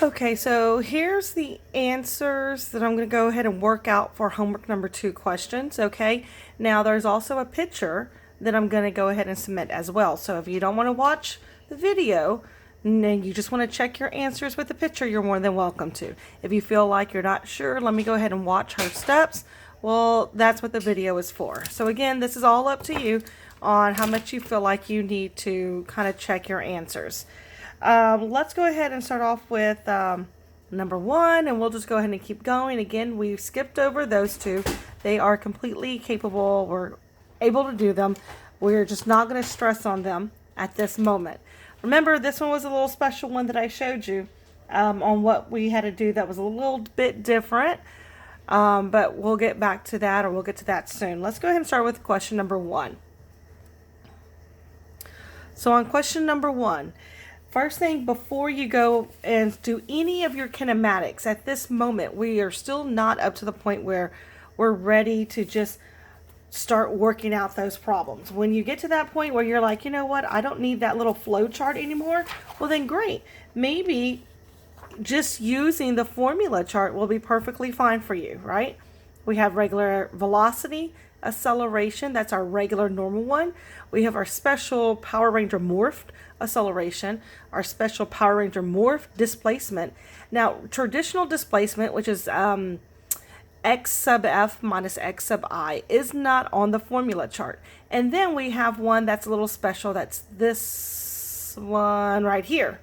Okay, so here's the answers that I'm going to go ahead and work out for homework number 2 questions, okay? Now there's also a picture that I'm going to go ahead and submit as well. So if you don't want to watch the video and you just want to check your answers with the picture, you're more than welcome to. If you feel like you're not sure, let me go ahead and watch her steps. Well, that's what the video is for. So again, this is all up to you on how much you feel like you need to kind of check your answers. Let's go ahead and start off with number 1, and we'll just go ahead and keep going. Again, we've skipped over those two. They are completely capable. We're able to do them. We're just not going to stress on them at this moment. Remember, this one was a little special one that I showed you on what we had to do that was a little bit different. But we'll get back to that, or we'll get to that soon. Let's go ahead and start with question number 1. So on question number 1, first thing, before you go and do any of your kinematics, at this moment, we are still not up to the point where we're ready to just start working out those problems. When you get to that point where you're like, you know what, I don't need that little flow chart anymore, well then great. Maybe just using the formula chart will be perfectly fine for you, right? We have regular velocity, acceleration, that's our regular normal one. We have our special Power Ranger morphed acceleration, our special Power Ranger morph displacement. Now, traditional displacement, which is x sub f minus x sub I, is not on the formula chart. And then we have one that's a little special, that's this one right here.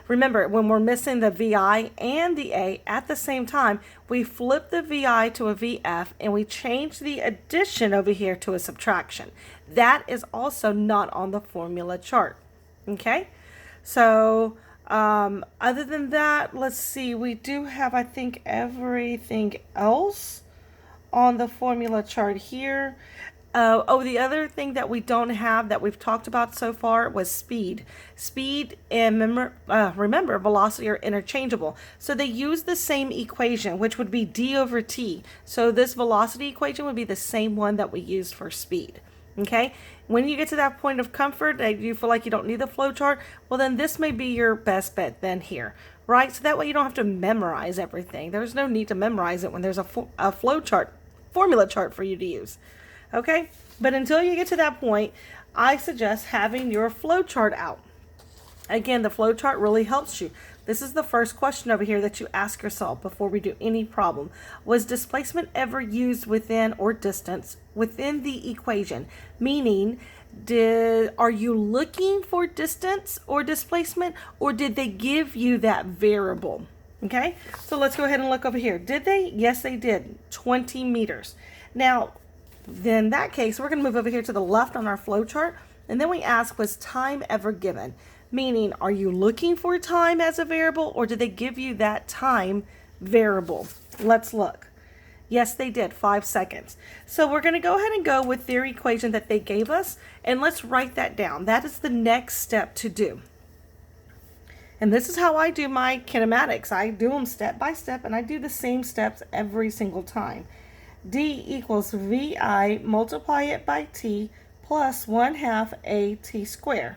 Remember, when we're missing the VI and the A at the same time, we flip the VI to a VF and we change the addition over here to a subtraction. That is also not on the formula chart. Okay? So, other than that, let's see, we do have, I think, everything else on the formula chart here. The other thing that we don't have that we've talked about so far was speed. Speed and remember, velocity are interchangeable. So they use the same equation, which would be d over t. So this velocity equation would be the same one that we used for speed. Okay? When you get to that point of comfort that you feel like you don't need the flow chart, well then this may be your best bet then here. Right? So that way you don't have to memorize everything. There's no need to memorize it when there's a flow chart, formula chart for you to use. Okay, but until you get to that point, I suggest having your flow chart out. Again, the flow chart really helps you. This is the first question over here that you ask yourself before we do any problem. Was displacement ever used within or distance within the equation? Meaning, are you looking for distance or displacement, or did they give you that variable? Okay, so let's go ahead and look over here. Did they? Yes, they did. 20 meters. Now, then in that case, we're going to move over here to the left on our flow chart, and then we ask, was time ever given? Meaning, are you looking for time as a variable, or did they give you that time variable? Let's look. Yes, they did, 5 seconds. So we're going to go ahead and go with their equation that they gave us, and let's write that down. That is the next step to do. And this is how I do my kinematics. I do them step by step, and I do the same steps every single time. D equals VI, multiply it by T, plus 1/2 AT squared.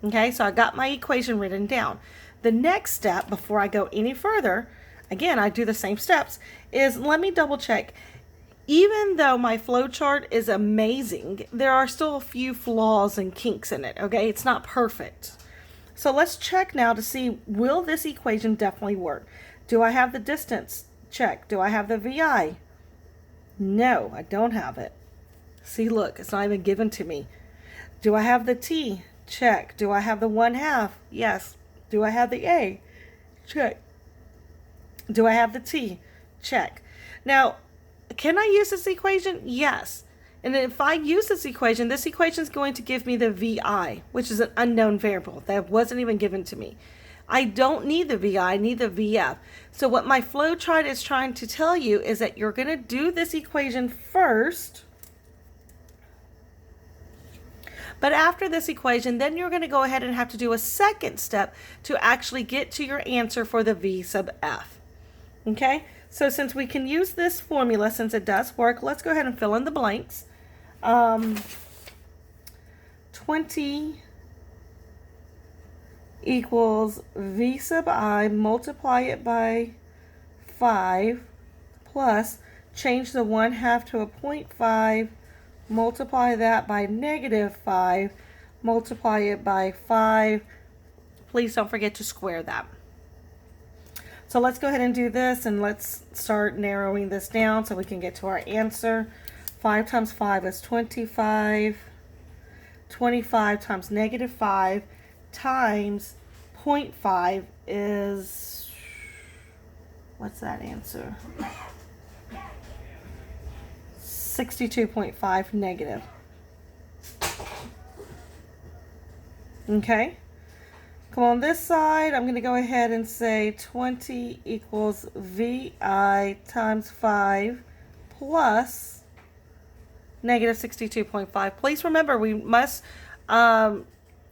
Okay, so I got my equation written down. The next step, before I go any further, again, I do the same steps, is let me double check. Even though my flow chart is amazing, there are still a few flaws and kinks in it, okay? It's not perfect. So let's check now to see, will this equation definitely work? Do I have the distance? Check. Do I have the VI? No, I don't have it. See, look, it's not even given to me. Do I have the T? Check. Do I have the 1/2? Yes. Do I have the A? Check. Do I have the T? Check. Now, can I use this equation? Yes. And if I use this equation is going to give me the VI, which is an unknown variable that wasn't even given to me. I don't need the VI, I need the VF. So what my flow chart is trying to tell you is that you're going to do this equation first. But after this equation, then you're going to go ahead and have to do a second step to actually get to your answer for the V sub F. Okay? So since we can use this formula, since it does work, let's go ahead and fill in the blanks. 20 equals V sub I, multiply it by 5, plus change the 1/2 to a 0.5, multiply that by -5, multiply it by 5. Please don't forget to square that. So let's go ahead and do this, and let's start narrowing this down so we can get to our answer. 5 times 5 is 25. 25 times -5 times 0.5 is, what's that answer? 62.5 negative. Okay. Come on this side, I'm going to go ahead and say 20 equals VI times 5 plus negative 62.5. Please remember, we must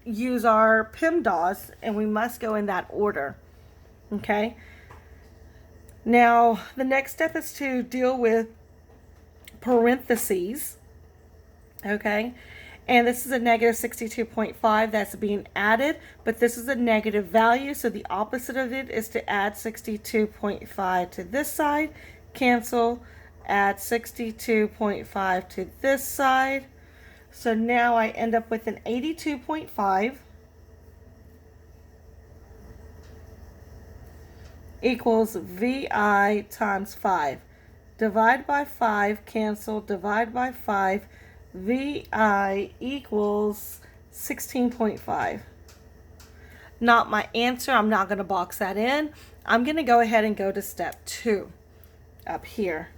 use our PEMDAS, and we must go in that order. Okay. Now, the next step is to deal with parentheses. Okay. And this is a negative 62.5 that's being added, but this is a negative value, so the opposite of it is to add 62.5 to this side, cancel, add 62.5 to this side. So now I end up with an 82.5 equals VI times 5. Divide by 5, cancel, divide by 5, VI equals 16.5. Not my answer. I'm not going to box that in. I'm going to go ahead and go to step 2 up here.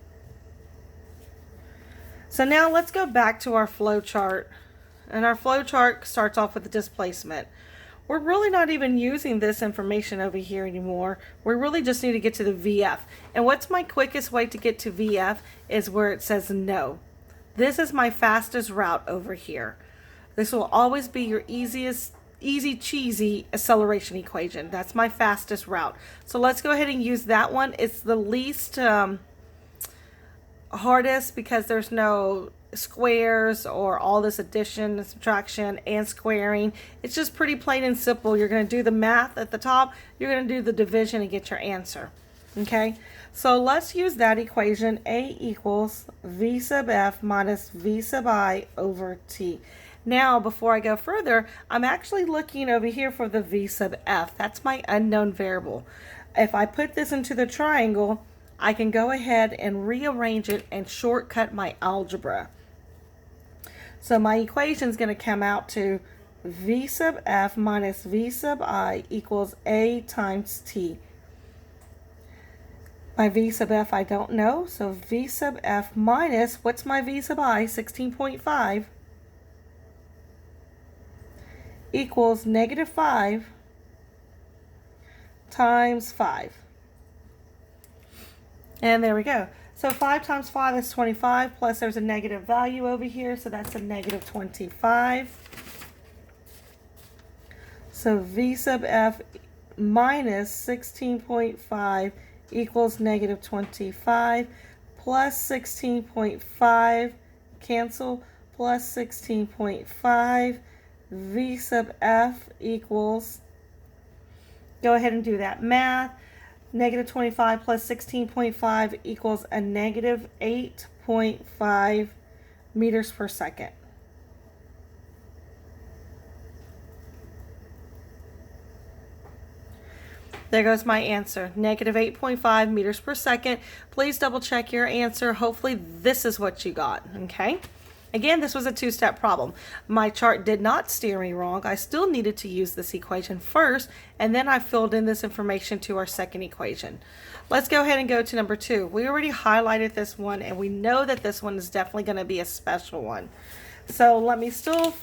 So now let's go back to our flow chart. And our flow chart starts off with the displacement. We're really not even using this information over here anymore. We really just need to get to the VF. And what's my quickest way to get to VF is where it says no. This is my fastest route over here. This will always be your easy cheesy acceleration equation. That's my fastest route. So let's go ahead and use that one. It's the least hardest because there's no squares or all this addition and subtraction and squaring. It's just pretty plain and simple. You're going to do the math at the top. You're going to do the division and get your answer. Okay, so let's use that equation. A equals V sub F minus V sub I over T. Now, before I go further, I'm actually looking over here for the V sub F. That's my unknown variable. If I put this into the triangle, I can go ahead and rearrange it and shortcut my algebra. So my equation is going to come out to V sub F minus V sub I equals A times T. My V sub F I don't know, so V sub F minus, what's my V sub I? 16.5 equals -5 times 5. And there we go. So 5 times 5 is 25, plus there's a negative value over here, so that's a negative 25. So V sub F minus 16.5 equals negative 25, plus 16.5, cancel, plus 16.5, V sub F equals, go ahead and do that math, negative 25 plus 16.5 equals a negative 8.5 meters per second. There goes my answer, negative 8.5 meters per second. Please double check your answer. Hopefully this is what you got, okay? Again, this was a two-step problem. My chart did not steer me wrong. I still needed to use this equation first, and then I filled in this information to our second equation. Let's go ahead and go to number 2. We already highlighted this one, and we know that this one is definitely going to be a special one. So let me still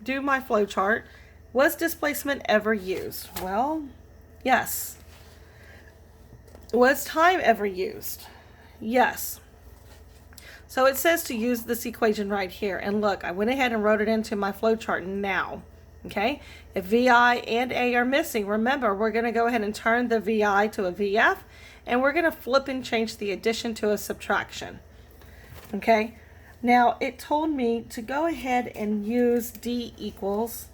do my flow chart. Was displacement ever used? Well, yes. Was time ever used? Yes. So it says to use this equation right here. And look, I went ahead and wrote it into my flow chart now. Okay? If VI and A are missing, remember, we're going to go ahead and turn the VI to a VF, and we're going to flip and change the addition to a subtraction. Okay? Now, it told me to go ahead and use D equals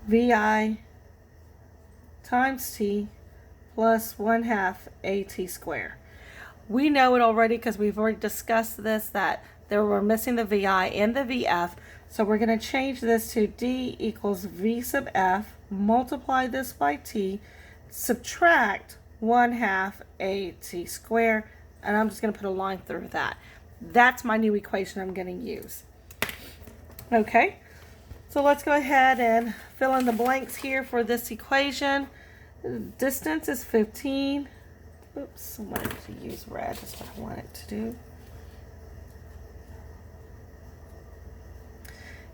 VI times t plus 1/2 AT squared. We know it already because we've already discussed this, that we're missing the VI and the VF. So we're going to change this to D equals V sub F, multiply this by T, subtract 1/2 AT squared, and I'm just going to put a line through that. That's my new equation I'm going to use. Okay, so let's go ahead and fill in the blanks here for this equation. Distance is 15. Oops, I wanted to use red. That's what I wanted to do.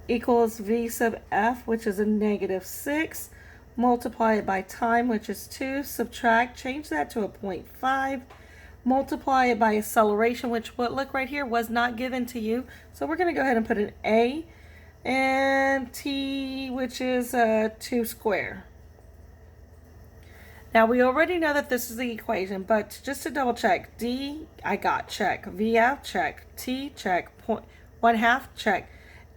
Equals V sub F, which is a -6. Multiply it by time, which is 2. Subtract, change that to a 0.5. Multiply it by acceleration, which look right here was not given to you. So we're going to go ahead and put an A, and T, which is 2 squared. Now we already know that this is the equation, but just to double check, D, I got, check. VF, check. T, check. 1/2, check.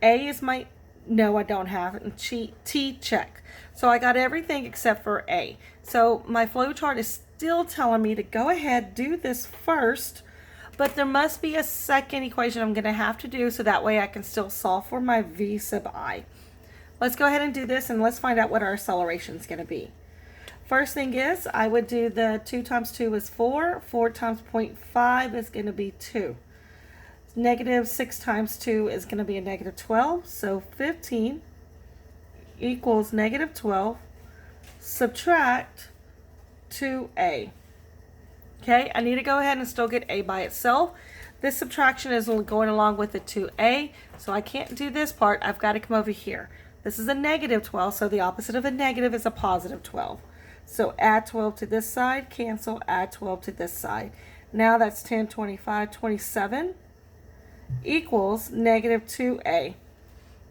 A is my, no I don't have, and T, check. So I got everything except for A. So my flow chart is still telling me to go ahead, do this first, but there must be a second equation I'm going to have to do so that way I can still solve for my V sub I. Let's go ahead and do this, and let's find out what our acceleration is going to be. First thing is, I would do the 2 times 2 is 4. 4 times 0.5 is going to be 2. -6 times 2 is going to be a -12. So 15 equals -12. Subtract 2A. Okay, I need to go ahead and still get A by itself. This subtraction is going along with the 2A, so I can't do this part. I've got to come over here. This is a -12, so the opposite of a negative is a +12. So add 12 to this side, cancel, add 12 to this side. Now that's 10, 25, 27 equals -2A.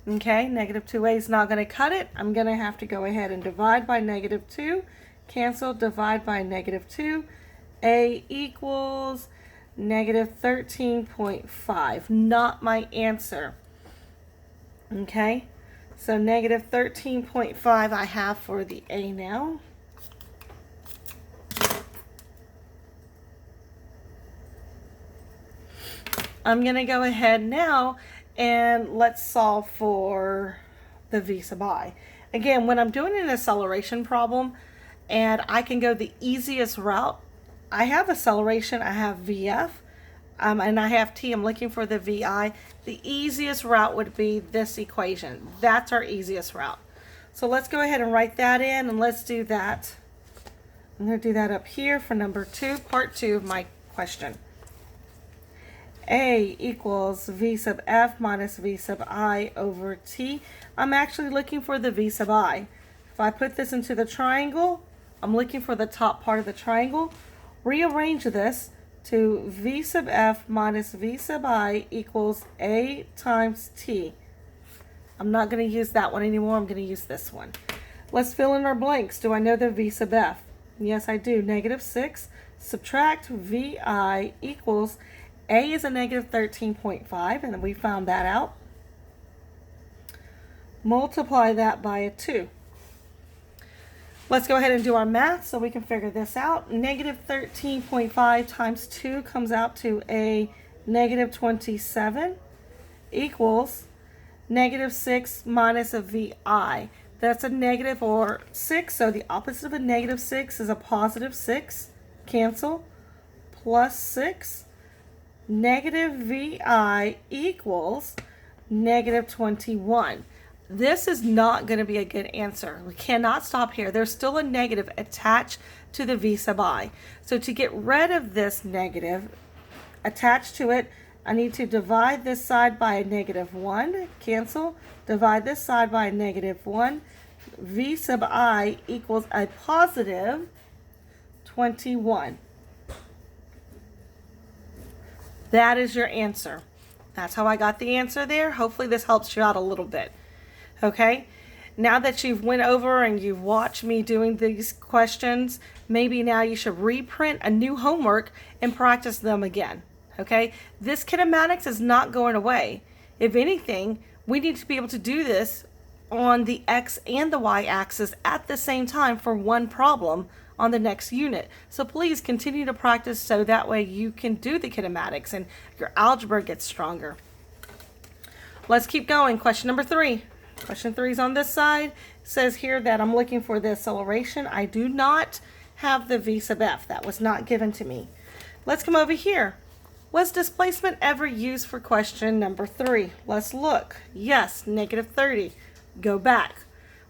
Okay, -2A is not going to cut it. I'm going to have to go ahead and divide by -2, cancel, divide by -2. A equals -13.5. Not my answer. Okay, so -13.5 I have for the A now. I'm going to go ahead now and let's solve for the V sub I. Again, when I'm doing an acceleration problem and I can go the easiest route, I have acceleration, I have VF, and I have T. I'm looking for the VI. The easiest route would be this equation. That's our easiest route. So let's go ahead and write that in, and let's do that. I'm going to do that up here for number 2, part 2 of my question. A equals V sub F minus V sub I over T. I'm actually looking for the V sub I. If I put this into the triangle, I'm looking for the top part of the triangle. Rearrange this to V sub F minus V sub I equals A times T. I'm not going to use that one anymore. I'm going to use this one. Let's fill in our blanks. Do I know the V sub F? Yes, I do. -6. Subtract VI equals, A is a -13.5, and we found that out. Multiply that by a 2. Let's go ahead and do our math so we can figure this out. -13.5 times 2 comes out to a -27 equals -6 minus a VI. That's a negative or 6, so the opposite of a -6 is a +6. Cancel. Plus 6. Negative VI equals -21. This is not going to be a good answer. We cannot stop here. There's still a negative attached to the V sub I. So to get rid of this negative attached to it, I need to divide this side by a -1. Cancel. Divide this side by a -1. V sub I equals a positive 21. That is your answer. That's how I got the answer there. Hopefully this helps you out a little bit. Okay, now that you've went over and you've watched me doing these questions, maybe now you should reprint a new homework and practice them again. Okay, this kinematics is not going away. If anything, we need to be able to do this on the x and the y axis at the same time for one problem on the next unit. So please continue to practice so that way you can do the kinematics and your algebra gets stronger. Let's keep going. Question number 3. Question 3 is on this side. It says here that I'm looking for the acceleration. I do not have the v sub f. That was not given to me. Let's come over here. Was displacement ever used for question number 3? Let's look. Yes, -30. Go back.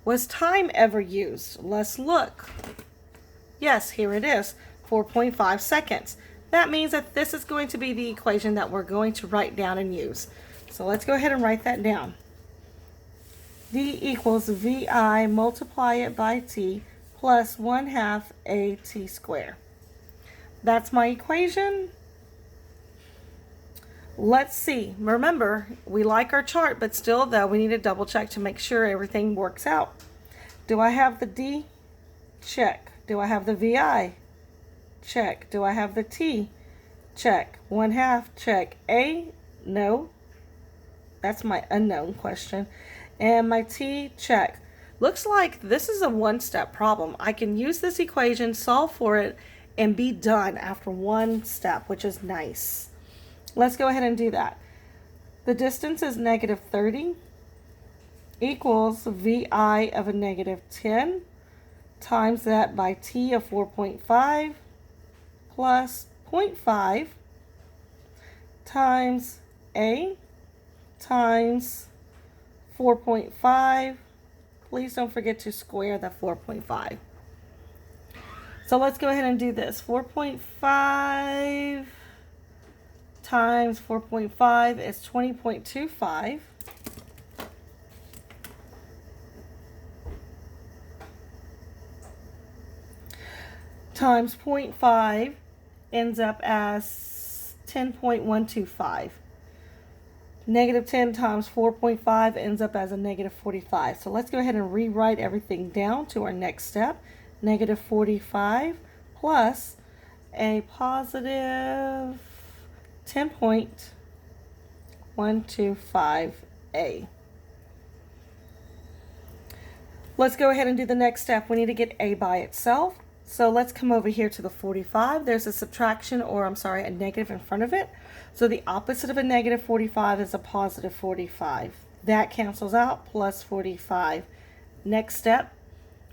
Was time ever used? Let's look. Yes, here it is, 4.5 seconds. That means that this is going to be the equation that we're going to write down and use. So let's go ahead and write that down. D equals VI, multiply it by T, plus 1/2 AT squared. That's my equation. Let's see. Remember, we like our chart, but still though, we need to double check to make sure everything works out. Do I have the D? Check. Do I have the VI? Check. Do I have the T? Check. 1/2, check. A? No. That's my unknown question. And my T? Check. Looks like this is a one-step problem. I can use this equation, solve for it, and be done after one step, which is nice. Let's go ahead and do that. The distance is -30 equals VI of a -10 times that by T of 4.5 plus 0.5 times A times 4.5. Please don't forget to square the 4.5. So let's go ahead and do this. 4.5 times 4.5 is 20.25. Times 0.5 ends up as 10.125. -10 times 4.5 ends up as a -45. So let's go ahead and rewrite everything down to our next step. -45 plus a positive 10.125a. Let's go ahead and do the next step. We need to get a by itself. So let's come over here to the 45. There's a subtraction, or I'm sorry, a negative in front of it. So the opposite of a -45 is a positive 45. That cancels out, plus 45. Next step,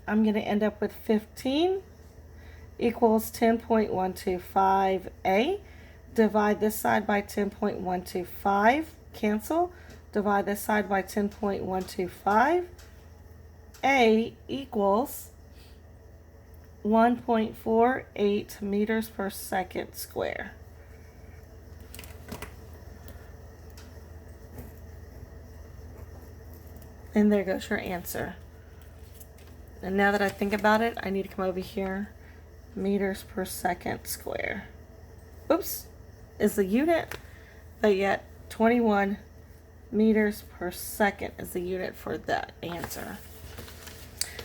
I'm going to end up with 15 equals 10.125a. Divide this side by 10.125. Cancel. Divide this side by 10.125. A equals 1.48 meters per second square. And there goes your answer. And now that I think about it, I need to come over here. Meters per second square. Oops, is the unit, but yet 21 meters per second is the unit for that answer.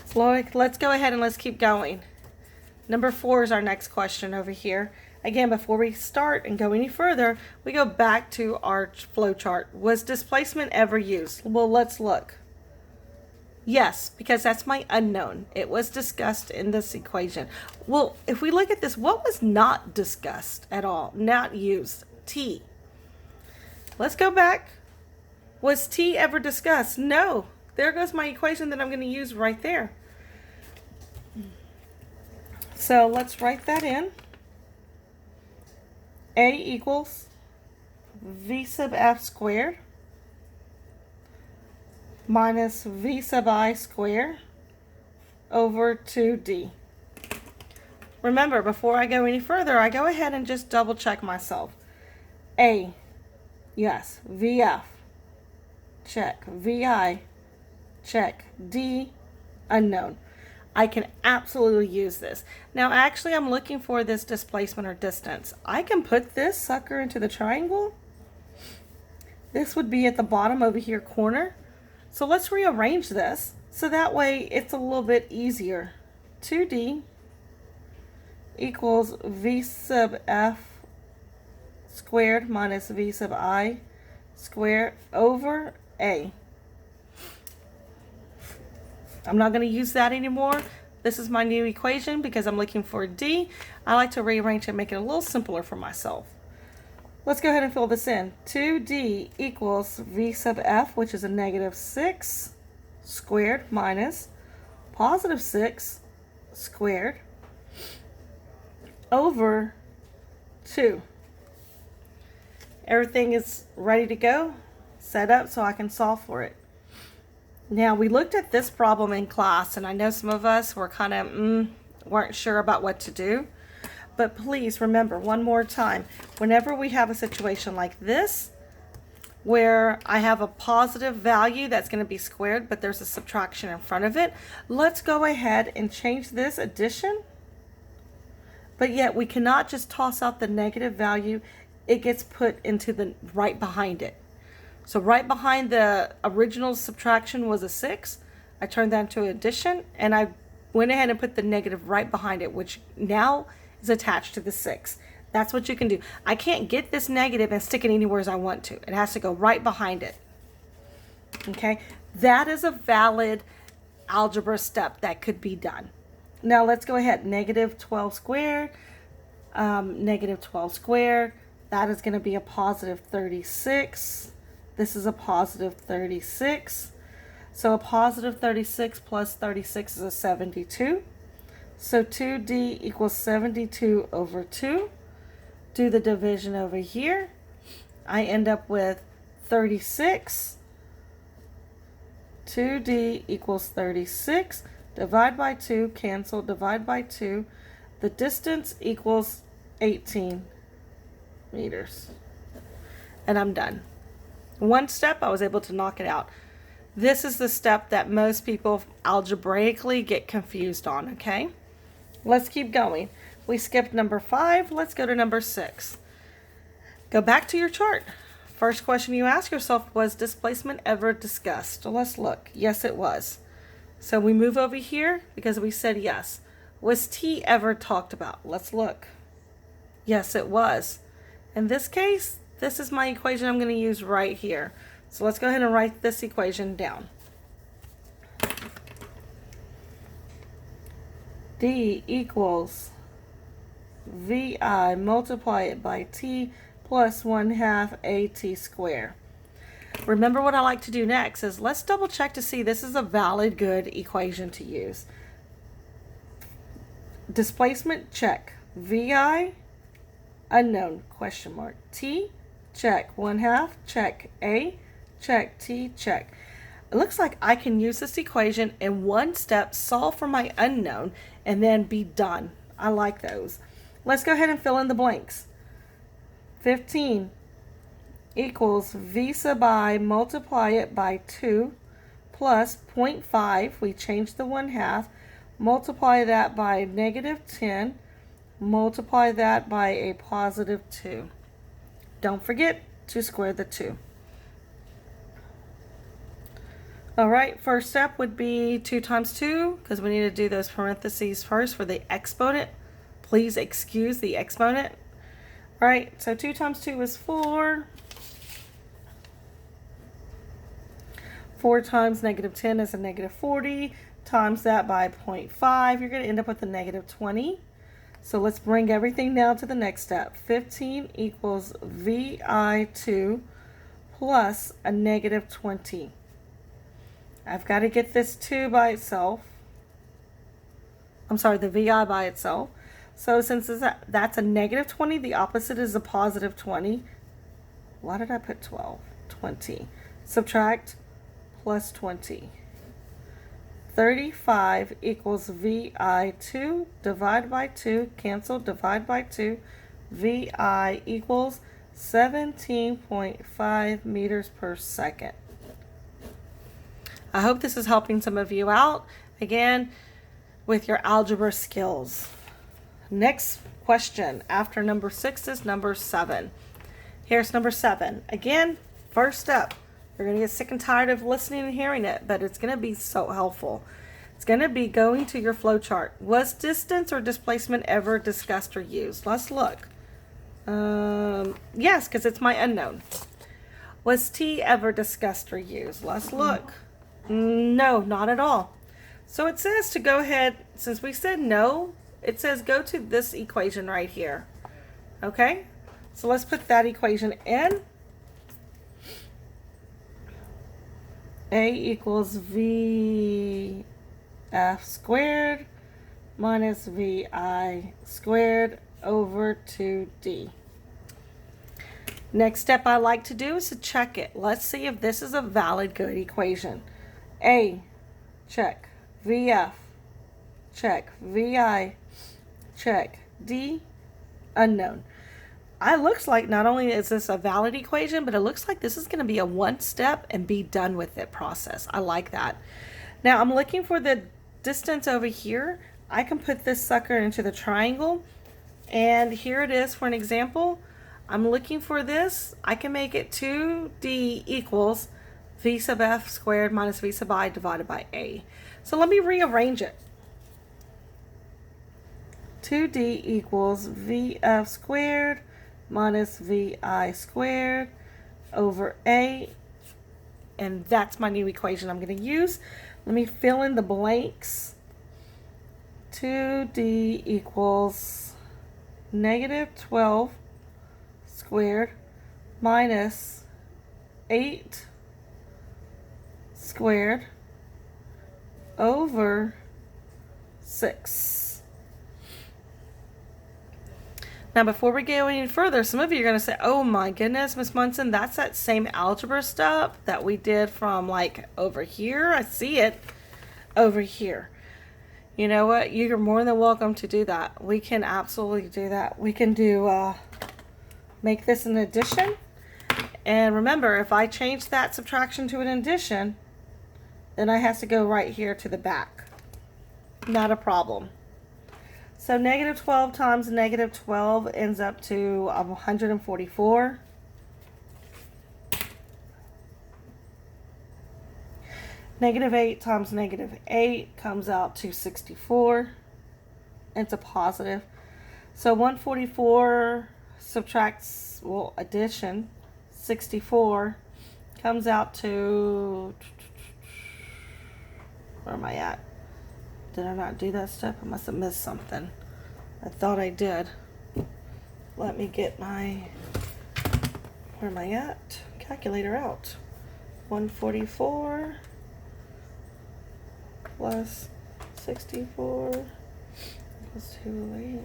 So let's go ahead and let's keep going. Number 4 is our next question over here. Again, before we start and go any further, we go back to our flow chart. Was displacement ever used? Well, let's look. Yes, because that's my unknown. It was discussed in this equation. Well, if we look at this, what was not discussed at all? Not used. T. Let's go back. Was T ever discussed? No. There goes my equation that I'm going to use right there. So let's write that in. A equals V sub F squared minus V sub I squared over 2D. Remember, before I go any further, I go ahead and just double check myself. A, yes. VF, check. VI, check. D, unknown. I can absolutely use this. Now, actually, I'm looking for this displacement or distance. I can put this sucker into the triangle. This would be at the bottom over here corner. So let's rearrange this so that way it's a little bit easier. 2D equals V sub F squared minus V sub I squared over A. I'm not going to use that anymore. This is my new equation because I'm looking for d. I like to rearrange it and make it a little simpler for myself. Let's go ahead and fill this in. 2d equals v sub f, which is a negative 6 squared minus positive 6 squared over 2. Everything is ready to go, set up so I can solve for it. Now, we looked at this problem in class, and I know some of us were kind of weren't sure about what to do. But please remember one more time, whenever we have a situation like this, where I have a positive value that's going to be squared, but there's a subtraction in front of it, let's go ahead and change this addition. But yet we cannot just toss out the negative value. It gets put into the right behind it. So right behind the original subtraction was a 6. I turned that into addition, and I went ahead and put the negative right behind it, which now is attached to the 6. That's what you can do. I can't get this negative and stick it anywhere as I want to. It has to go right behind it. Okay, that is a valid algebra step that could be done. Now let's go ahead. Negative 12 squared, negative 12 squared. That is going to be a positive 36. This is a positive 36. So a positive 36 plus 36 is a 72. So 2d equals 72 over 2. Do the division over here. I end up with 36. 2d equals 36. Divide by 2, cancel, divide by 2. The distance equals 18 meters. And I'm done. One step, I was able to knock it out. This is the step that most people algebraically get confused on, okay? Let's keep going. We skipped number 5. Let's go to number 6. Go back to your chart. First question you ask yourself, was displacement ever discussed? So let's look. Yes, it was. So we move over here because we said yes. Was t ever talked about? Let's look. Yes, it was. In this case, this is my equation I'm going to use right here. So let's go ahead and write this equation down. D equals VI, multiply it by t plus 1/2 AT squared. Remember what I like to do next is let's double check to see this is a valid, good equation to use. Displacement, check. VI, unknown, question mark. T, check. 1/2, check. A, check. T, check. It looks like I can use this equation in one step, solve for my unknown, and then be done. I like those. Let's go ahead and fill in the blanks. 15 equals V sub I, multiply it by 2, plus 0.5, we change the 1/2, multiply that by negative 10, multiply that by a positive 2. Don't forget to square the 2. All right, first step would be 2 times 2, because we need to do those parentheses first for the exponent. Please excuse the exponent. All right, so 2 times 2 is 4. 4 times negative 10 is a negative 40. Times that by 0.5, you're going to end up with a negative 20. So let's bring everything down to the next step. 15 equals VI2 plus a negative 20. I've got to get this 2 by itself. I'm sorry, the VI by itself. So since that's a negative 20, the opposite is a positive 20. Why did I put 12? 20. Subtract plus 20. 35 equals VI2. Divide by 2. Cancel. Divide by 2. VI equals 17.5 meters per second. I hope this is helping some of you out, again, with your algebra skills. Next question after number 6 is number 7. Here's number 7. Again, first step. You're going to get sick and tired of listening and hearing it, but it's going to be so helpful. It's going to be going to your flow chart. Was distance or displacement ever discussed or used? Let's look. Yes, because it's my unknown. Was t ever discussed or used? Let's look. No, not at all. So it says to go ahead, since we said no, it says go to this equation right here. Okay? So let's put that equation in. A equals VF squared minus VI squared over 2D. Next step I like to do is to check it. Let's see if this is a valid good equation. A, check. VF, check. VI, check. D, unknown. It looks like not only is this a valid equation, but it looks like this is going to be a one step and be done with it process. I like that. Now I'm looking for the distance over here. I can put this sucker into the triangle, and here it is for an example. I'm looking for this. I can make it 2D equals V sub F squared minus V sub I divided by A. So let me rearrange it. 2D equals VF squared minus VI squared over A, and that's my new equation I'm going to use. Let me fill in the blanks. 2D equals negative 12 squared minus 8 squared over 6. Now, before we go any further, some of you are going to say, oh my goodness, Miss Munson, that's that same algebra stuff that we did from like over here. I see it over here. You know what? You're more than welcome to do that. We can absolutely do that. We can do, make this an addition. And remember, if I change that subtraction to an addition, then I have to go right here to the back. Not a problem. So negative 12 times negative 12 ends up to 144. Negative 8 times negative 8 comes out to 64. It's a positive. So 144 subtracts, well, addition, 64 comes out to, where am I at? Did I not do that step? I must have missed something. I thought I did. Let me get my, where am I at? Calculator out. 144 plus 64 equals 208.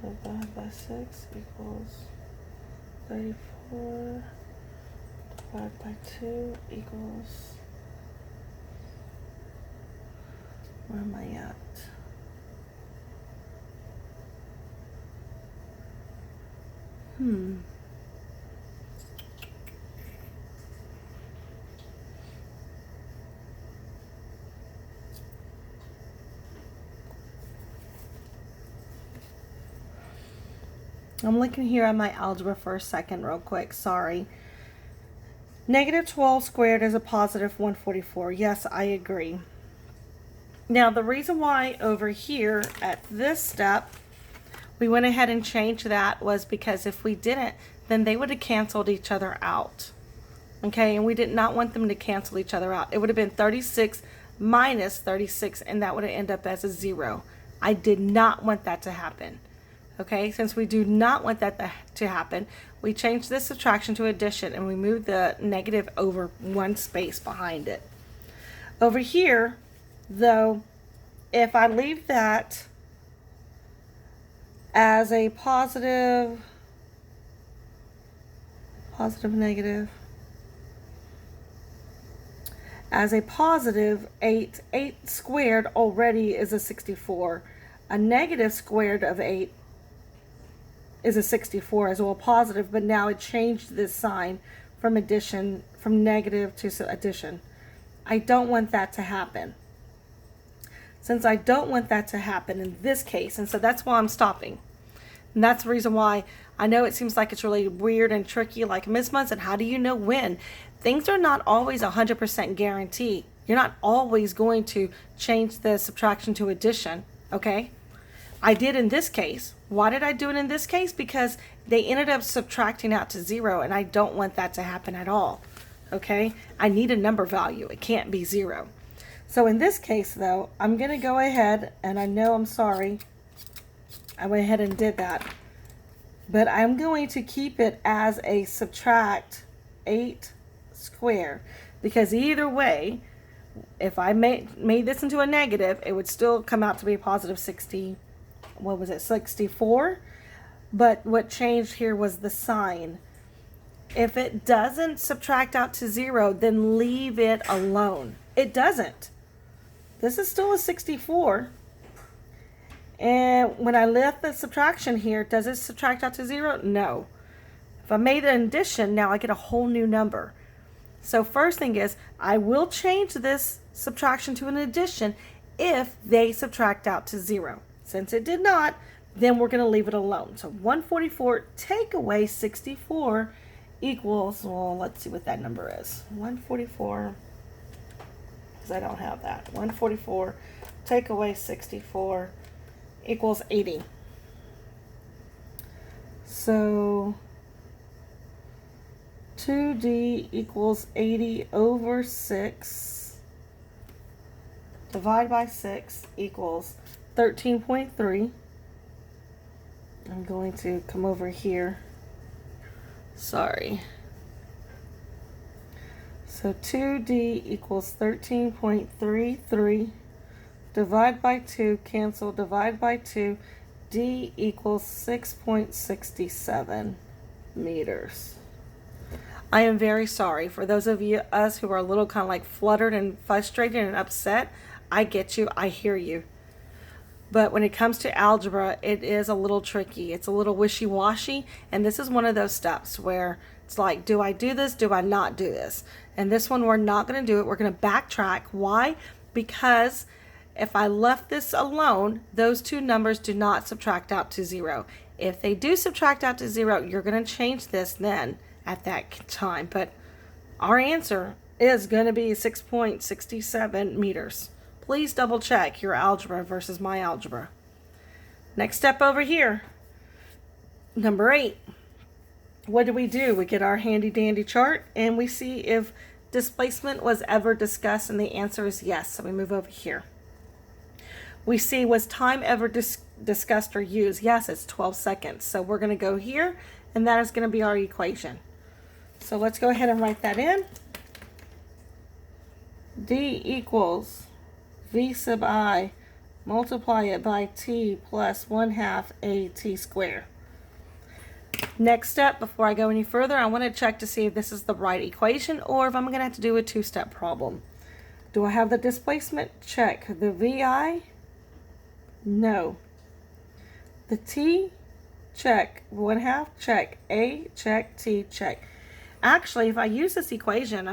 Divided by 6 equals 34. Divided by 2 equals, where am I at? I'm looking here at my algebra for a second real quick. Sorry. Negative 12 squared is a positive 144. Yes, I agree. Now, the reason why over here at this step we went ahead and changed that was because if we didn't, then they would have canceled each other out. Okay, and we did not want them to cancel each other out. It would have been 36 minus 36, and that would have ended up as a 0. I did not want that to happen. Okay, since we do not want that to happen, we changed this subtraction to addition, and we moved the negative over one space behind it. Over here, though, if I leave that as a positive, negative, as a positive 8 squared already is a 64. A negative squared of 8 is a 64 as well, positive, but now it changed this sign from addition, from negative to addition. I don't want that to happen. Since I don't want that to happen in this case, and so that's why I'm stopping. And that's the reason why I know it seems like it's really weird and tricky, like Ms. Munson, how do you know when? Things are not always 100% guarantee. You're not always going to change the subtraction to addition, okay? I did in this case. Why did I do it in this case? Because they ended up subtracting out to 0, and I don't want that to happen at all, okay? I need a number value. It can't be 0. So in this case, though, I'm going to go ahead, and I know I'm sorry, I went ahead and did that. But I'm going to keep it as a subtract 8 square, because either way, if I made this into a negative, it would still come out to be a positive 60, what was it, 64? But what changed here was the sign. If it doesn't subtract out to 0, then leave it alone. It doesn't. This is still a 64. And when I lift the subtraction here, does it subtract out to 0? No. If I made an addition, now I get a whole new number. So first thing is, I will change this subtraction to an addition if they subtract out to 0. Since it did not, then we're going to leave it alone. So 144 take away 64 equals, well, let's see what that number is. 144, because I don't have that. 144 take away 64 equals 80. So 2D equals 80 over 6. Divide by 6 equals 13.3. I'm going to come over here. Sorry. So 2D equals 13.33. Divide by 2, cancel, divide by 2. D equals 6.67 meters. I am very sorry for those of us who are a little kind of like fluttered and frustrated and upset. I get you. I hear you. But when it comes to algebra, it is a little tricky. It's a little wishy-washy. And this is one of those steps where it's like, do I do this? Do I not do this? And this one, we're not going to do it. We're going to backtrack. Why? Because if I left this alone, those two numbers do not subtract out to 0. If they do subtract out to 0, you're going to change this then at that time. But our answer is going to be 6.67 meters. Please double check your algebra versus my algebra. Next step over here. Number 8. What do? We get our handy dandy chart and we see if displacement was ever discussed, and the answer is yes. So we move over here. We see, was time ever discussed or used? Yes, it's 12 seconds. So we're going to go here, and that is going to be our equation. So let's go ahead and write that in. D equals V sub I, multiply it by T plus 1/2 AT squared. Next step, before I go any further, I want to check to see if this is the right equation or if I'm going to have to do a two-step problem. Do I have the displacement? Check. The VI? No. The T? Check. 1/2? Check. A? Check. T? Check. Actually, if I use this equation, I'm